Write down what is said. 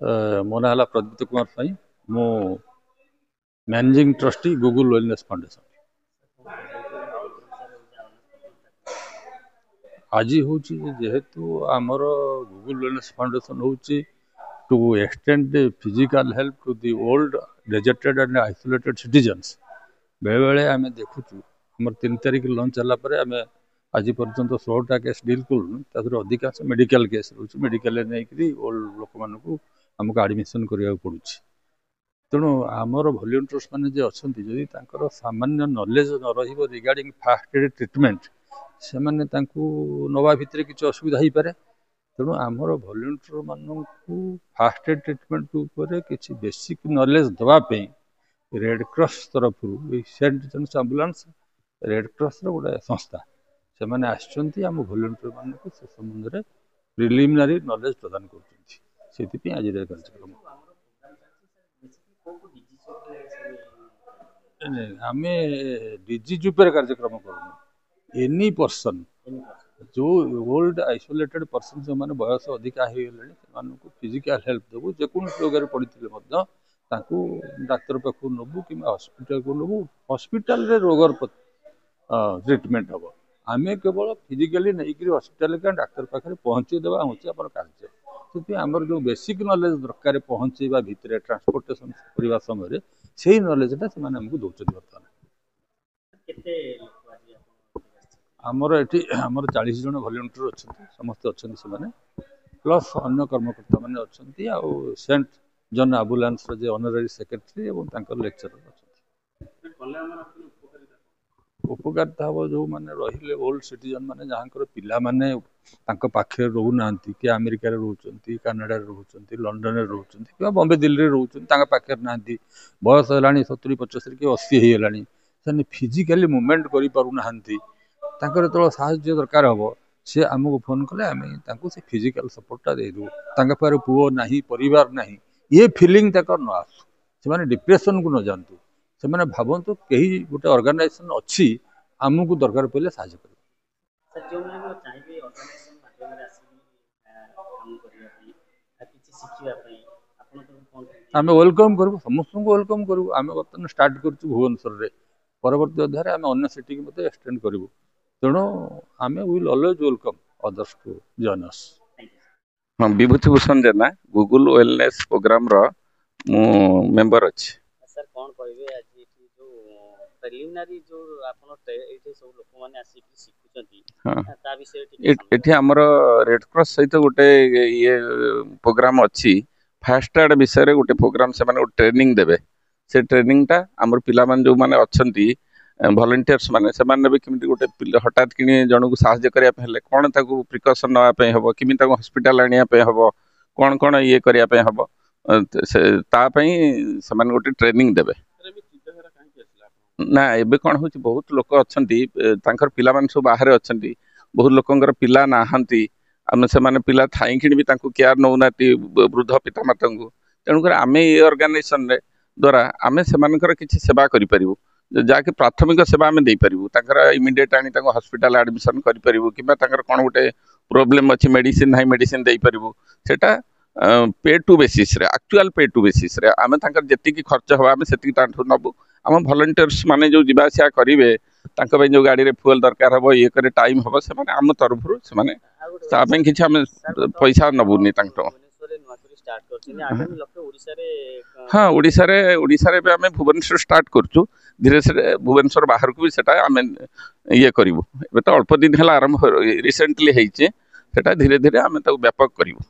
मो ना है प्रदीप्त कुमार साई मो managing trustee Google wellness foundation. आज हूँ जेहेतु आमर गूगल वेलनेस फाउंडेशन हूँ to extend physical help to the old deserted and isolated citizens. बेले बेले आम देखुँ आम 3 तारिख लंच है आम आज पर्यंत 16टा केस डील करूँ अधिकांश मेडिकल केस रोचे मेडिकल नहीं ओल्ड लोक मानू आमको आडमिशन करा पड़ू। तेणु आमर वॉलंटियर्स मैंने जे अच्छा जदि सामान्य नॉलेज न रही रिगार्डिंग फास्ट एड ट्रिटमेंट से मैंने नवा भितर किसी असुविधा हो पारे। तेणु आमर वॉलंटियर मानू फास्ट एड ट्रिटमेंट उपर किसी बेसिक नॉलेज दवाई रेड क्रॉस तरफ Saint James ambulance red cross गोटे संस्था से मैंने आम वॉलंटियर मानू से संबंध में प्रिलिमिनारी नॉलेज प्रदान कर आज कार्यक्रम आम डिजीज उपर कार्यक्रम करूँ एनी पर्सन जो ओल्ड आइसोलेटेड पर्सन जो मैंने बयस अधिका हो गले फिजिकल हेल्प देवु जेको रोग पड़ते डाक्तर पाखु नबू कि हॉस्पिटल को नबू हॉस्पिटल रे रोगर ट्रिटमेंट हम आम केवल फिजिकली नहीं हॉस्पिटल के डाक्तर पाखे पहुँचेदेवा हूँ आम कार्य से आमर जो बेसिक नॉलेज दरकार पहुँचेवा भितर ट्रांसपोर्टेशन करने समय से नॉलेजटा से आमको दौरान बर्तमान आमर ये आमर 40 जन वॉलंटियर अच्छा समस्त अच्छा से प्लस अन्य कर्मकर्ता मैंने अच्छा सेंट जन एम्बुलेंस ऑनररी सेक्रेटरी और लेक्चरर अच्छा उपकारिता हम जो मैंने रही ओल्ड सिटीजन मैंने जहाँ पिला माने पाखे रोना कि अमेरिका रोचे कानाडा रोचे लंडन रोचे कि बॉम्बे दिल्ली रोचे पाखे ना बयस है 70 75 कि 80 होगा से फिजिकाली मुवमेंट कर जो साहय दरकार हम सी आमको फोन कले आम से फिजिकल सपोर्टा देदेव पाखे पुओ ना परिवार ना ये फिलिंग तक न आसू से डिप्रेशन को न जातु से भावतु कहीं गोटे ऑर्गेनाइजेशन अच्छी आमको दरकार पड़े साहय कर आम वेलकम करूँ समस्त वेलकम करूँ आम बर्तमान स्टार्ट कर भुवनेश्वर परवर्ती अध्याय आम अन्य सिटी की एक्सटेंड करूँ तेणु आम will always welcome others to join us. हाँ Vibhuti Bhushan Jena Google wellness programme रो मेंबर अच्छी सर कौन कहबे आज जो प्रिलिमिनरी जो आपन एठी सब लोक माने आसी कि सिखुचंती ता विषय एठी हमर रेड क्रॉस सहित गोटे ये प्रोग्राम अच्छी फास्ट एड विषय रे गोटे प्रोग्राम से माने ट्रेनिंग देबे से ट्रेनिंग टा हमर पिला मान जो माने अछंती वॉलंटियर्स माने से माने भी किमिति गोटे हठात किनी जण को सहायता करिया पे हेले कोन ताकू प्रिकॉशन नवा पे हबो किमि ताकू हॉस्पिटल आनिया पे हबो कोन कोन ये करिया पे हबो ता पई से माने गोटे ट्रेनिंग देबे ना एबे कोन होची बहुत लोक अछंती तांकर पिला मान सब बाहर अछंती बहुत लोकंगर पिला नाहंती आम से माने पिला थाई कि भी तांको केयर नौनाती वृद्ध पिता माता को तेणुकर आम ये ऑर्गेनाइजेशन रे द्वारा आम से किसी सेवा करि परिबु जाके प्राथमिक सेवा आम दे पारिबु तांकर इमिडिएट आनी तांको हॉस्पिटल एडमिशन करि परिबु किबा तांकर कोन गोटे प्रॉब्लम अछि मेडिसिन नाही मेडिसिन दे पारिबु सेटा पे टू बेसिस रे एक्चुअल पे टू बेसिस रे आम तांकर जेति की खर्च हो आम सेति तांठु नबु आम वॉलंटियर्स माने जो जिबा आसिया करिवे तांको बे जो गाड़ी रे फ्यूल दरकार हबो ये करे टाइम हबो से माने आम तरफ रु से माने ता पे किछि आम पैसा नबुनी तांटो हाँ ओडिसा रे भी आम भुवनेश्वर स्टार्ट करछु धीरे धीरे भुवनेश्वर बाहर को भी सेटा आम ये करिवु एबे तो अल्प दिन हला आरंभ रिसेंटली हेइचे सेटा धीरे धीरे आम ताको व्यापक करिवु।